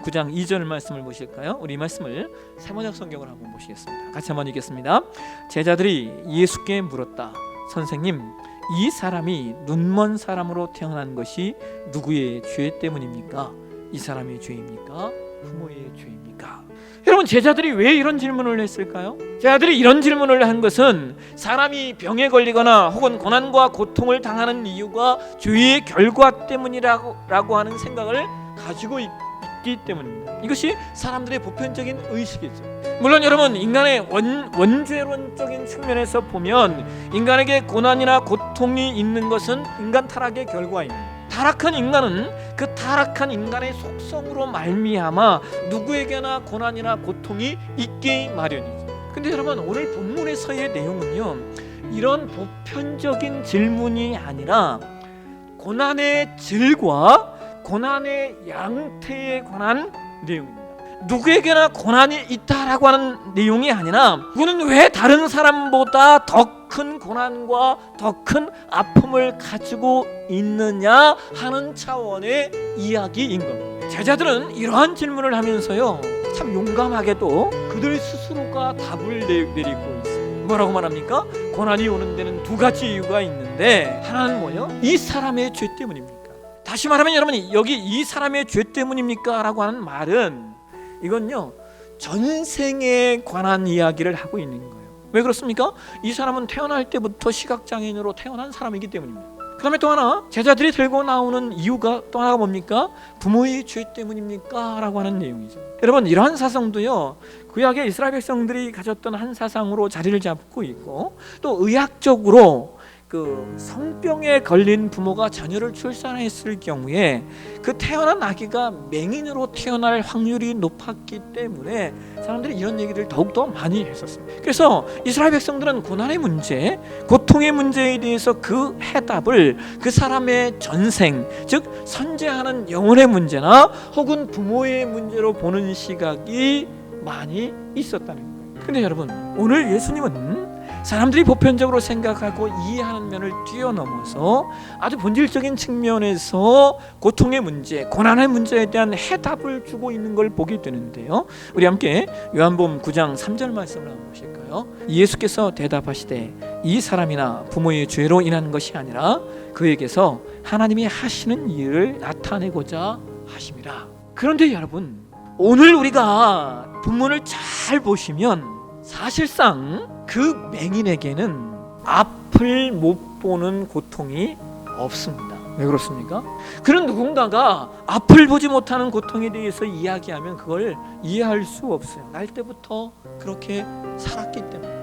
9장 2절 말씀을 보실까요? 우리 이 말씀을 세번역 성경을 한번 보시겠습니다. 같이 한번 읽겠습니다. 제자들이 예수께 물었다. 선생님, 이 사람이 눈먼 사람으로 태어난 것이 누구의 죄 때문입니까? 이 사람의 죄입니까? 부모의 죄입니까? 여러분, 제자들이 왜 이런 질문을 했을까요? 제자들이 이런 질문을 한 것은 사람이 병에 걸리거나 혹은 고난과 고통을 당하는 이유가 죄의 결과 때문이라고 하는 생각을 가지고 있기 때문입니다. 이것이 사람들의 보편적인 의식이죠. 물론 여러분, 인간의 원죄론적인 측면에서 보면 인간에게 고난이나 고통이 있는 것은 인간 타락의 결과입니다. 타락한 인간은 그 타락한 인간의 속성으로 말미암아 누구에게나 고난이나 고통이 있기 마련이죠. 근데 여러분, 오늘 본문에서의 내용은요, 이런 보편적인 질문이 아니라 고난의 질과 고난의 양태에 관한 내용입니다. 누구에게나 고난이 있다라고 하는 내용이 아니라 그는 왜 다른 사람보다 더 큰 고난과 더 큰 아픔을 가지고 있느냐 하는 차원의 이야기인 겁니다. 제자들은 이러한 질문을 하면서요, 참 용감하게도 그들 스스로가 답을 내리고 있어요. 뭐라고 말합니까? 고난이 오는 데는 두 가지 이유가 있는데, 하나는 뭐예요? 이 사람의 죄 때문입니까? 다시 말하면 여러분이 여기 이 사람의 죄 때문입니까? 라고 하는 말은 이건요, 전생에 관한 이야기를 하고 있는 거예요. 왜 그렇습니까? 이 사람은 태어날 때부터 시각장애인으로 태어난 사람이기 때문입니다. 그 다음에 또 하나, 제자들이 들고 나오는 이유가 또 하나가 뭡니까? 부모의 죄 때문입니까? 라고 하는 내용이죠. 여러분, 이러한 사상도요, 구약의 이스라엘 백성들이 가졌던 한 사상으로 자리를 잡고 있고, 또 의학적으로 그 성병에 걸린 부모가 자녀를 출산했을 경우에 그 태어난 아기가 맹인으로 태어날 확률이 높았기 때문에 사람들이 이런 얘기를 더욱더 많이 했었어요. 그래서 이스라엘 백성들은 고난의 문제, 고통의 문제에 대해서 그 해답을 그 사람의 전생, 즉 선재하는 영혼의 문제나 혹은 부모의 문제로 보는 시각이 많이 있었다는 거예요. 근데 여러분, 오늘 예수님은 사람들이 보편적으로 생각하고 이해하는 면을 뛰어넘어서 아주 본질적인 측면에서 고통의 문제, 고난의 문제에 대한 해답을 주고 있는 걸 보게 되는데요, 우리 함께 요한복음 9장 3절 말씀을 한번 보실까요? 예수께서 대답하시되 이 사람이나 부모의 죄로 인한 것이 아니라 그에게서 하나님이 하시는 일을 나타내고자 하심이라. 그런데 여러분, 오늘 우리가 본문을 잘 보시면 사실상 그 맹인에게는 앞을 못 보는 고통이 없습니다. 왜 그렇습니까? 그런 누군가가 앞을 보지 못하는 고통에 대해서 이야기하면 그걸 이해할 수 없어요. 날 때부터 그렇게 살았기 때문에.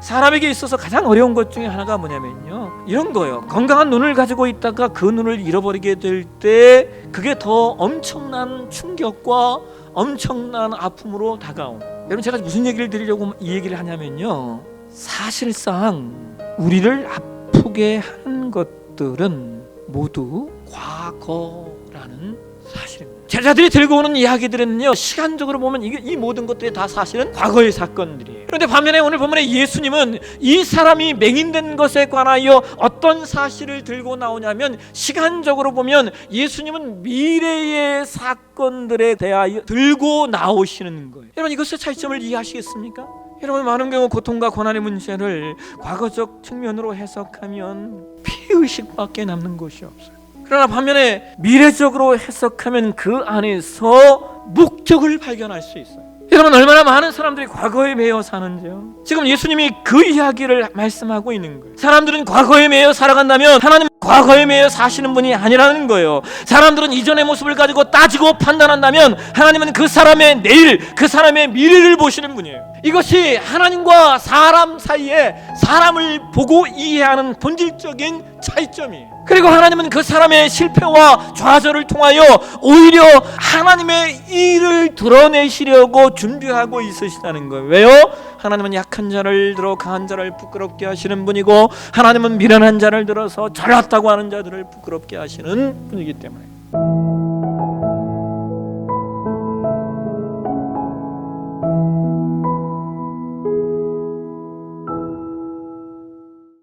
사람에게 있어서 가장 어려운 것 중에 하나가 뭐냐면요, 이런 거예요. 건강한 눈을 가지고 있다가 그 눈을 잃어버리게 될 때 그게 더 엄청난 충격과 엄청난 아픔으로 다가옵니다. 여러분, 제가 무슨 얘기를 드리려고 이 얘기를 하냐면요, 사실상 우리를 아프게 하는 것들은 모두 과거라는 사실입니다. 제자들이 들고 오는 이야기들은요, 시간적으로 보면 이 모든 것들이 다 사실은 과거의 사건들이에요. 그런데 반면에 오늘 본문에 예수님은 이 사람이 맹인된 것에 관하여 어떤 사실을 들고 나오냐면, 시간적으로 보면 예수님은 미래의 사건들에 대하여 들고 나오시는 거예요. 여러분, 이것의 차이점을 이해하시겠습니까? 여러분, 많은 경우 고통과 고난의 문제를 과거적 측면으로 해석하면 피의식밖에 남는 것이 없어요. 그러나 반면에 미래적으로 해석하면 그 안에서 목적을 발견할 수 있어요. 여러분, 얼마나 많은 사람들이 과거에 매여 사는지요. 지금 예수님이 그 이야기를 말씀하고 있는 거예요. 사람들은 과거에 매여 살아간다면 하나님은 과거에 매여 사시는 분이 아니라는 거예요. 사람들은 이전의 모습을 가지고 따지고 판단한다면 하나님은 그 사람의 내일, 그 사람의 미래를 보시는 분이에요. 이것이 하나님과 사람 사이에 사람을 보고 이해하는 본질적인 차이점이에요. 그리고 하나님은 그 사람의 실패와 좌절을 통하여 오히려 하나님의 일을 드러내시려고 준비하고 있으시다는 거예요. 왜요? 하나님은 약한 자를 들어 강한 자를 부끄럽게 하시는 분이고, 하나님은 미련한 자를 들어서 잘났다고 하는 자들을 부끄럽게 하시는 분이기 때문에.